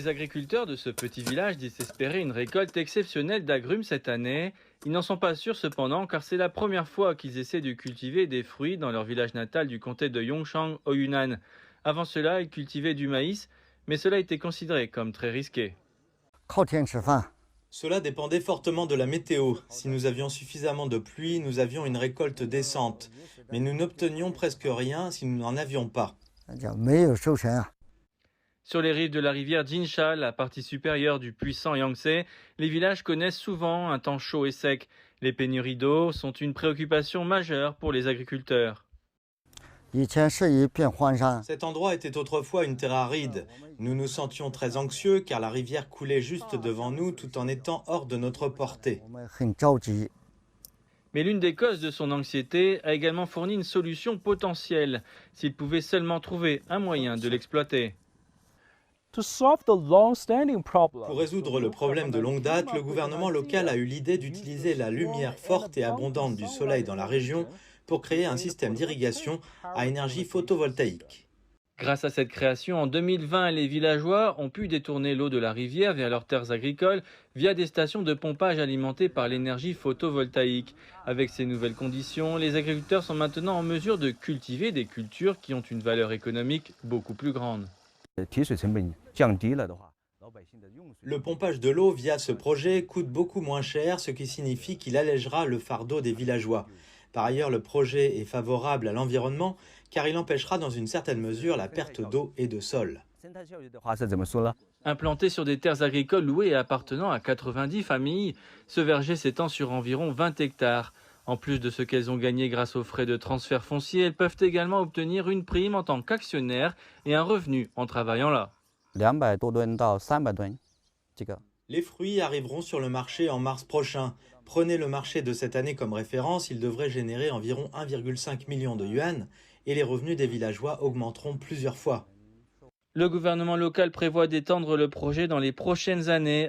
Les agriculteurs de ce petit village disent espérer une récolte exceptionnelle d'agrumes cette année. Ils n'en sont pas sûrs cependant car c'est la première fois qu'ils essaient de cultiver des fruits dans leur village natal du comté de Yongchang au Yunnan. Avant cela, ils cultivaient du maïs, mais cela était considéré comme très risqué. 靠天吃饭。 Cela dépendait fortement de la météo. Si nous avions suffisamment de pluie, nous avions une récolte décente. Mais nous n'obtenions presque rien si nous n'en avions pas. 叫没有收成啊。 Sur les rives de la rivière Jinsha, la partie supérieure du puissant Yangtze, les villages connaissent souvent un temps chaud et sec. Les pénuries d'eau sont une préoccupation majeure pour les agriculteurs. 以前是一片荒山， Cet endroit était autrefois une terre aride. Nous nous sentions très anxieux car la rivière coulait juste devant nous tout en étant hors de notre portée. 我们很着急。 Mais l'une des causes de son anxiété a également fourni une solution potentielle, s'il pouvait seulement trouver un moyen de l'exploiter. Pour résoudre le problème de longue date, le gouvernement local a eu l'idée d'utiliser la lumière forte et abondante du soleil dans la région pour créer un système d'irrigation à énergie photovoltaïque. Grâce à cette création, en 2020, les villageois ont pu détourner l'eau de la rivière vers leurs terres agricoles via des stations de pompage alimentées par l'énergie photovoltaïque. Avec ces nouvelles conditions, les agriculteurs sont maintenant en mesure de cultiver des cultures qui ont une valeur économique beaucoup plus grande. Le pompage de l'eau via ce projet coûte beaucoup moins cher, ce qui signifie qu'il allègera le fardeau des villageois. Par ailleurs, le projet est favorable à l'environnement car il empêchera dans une certaine mesure la perte d'eau et de sol. Implanté sur des terres agricoles louées et appartenant à 90 familles, ce verger s'étend sur environ 20 hectares. En plus de ce qu'elles ont gagné grâce aux frais de transfert foncier, elles peuvent également obtenir une prime en tant qu'actionnaires et un revenu en travaillant là. 200多吨到300吨，这个。 Les fruits arriveront sur le marché en mars prochain. Prenez le marché de cette année comme référence, il devrait générer environ 1,5 million de yuan et les revenus des villageois augmenteront plusieurs fois. Le gouvernement local prévoit d'étendre le projet dans les prochaines années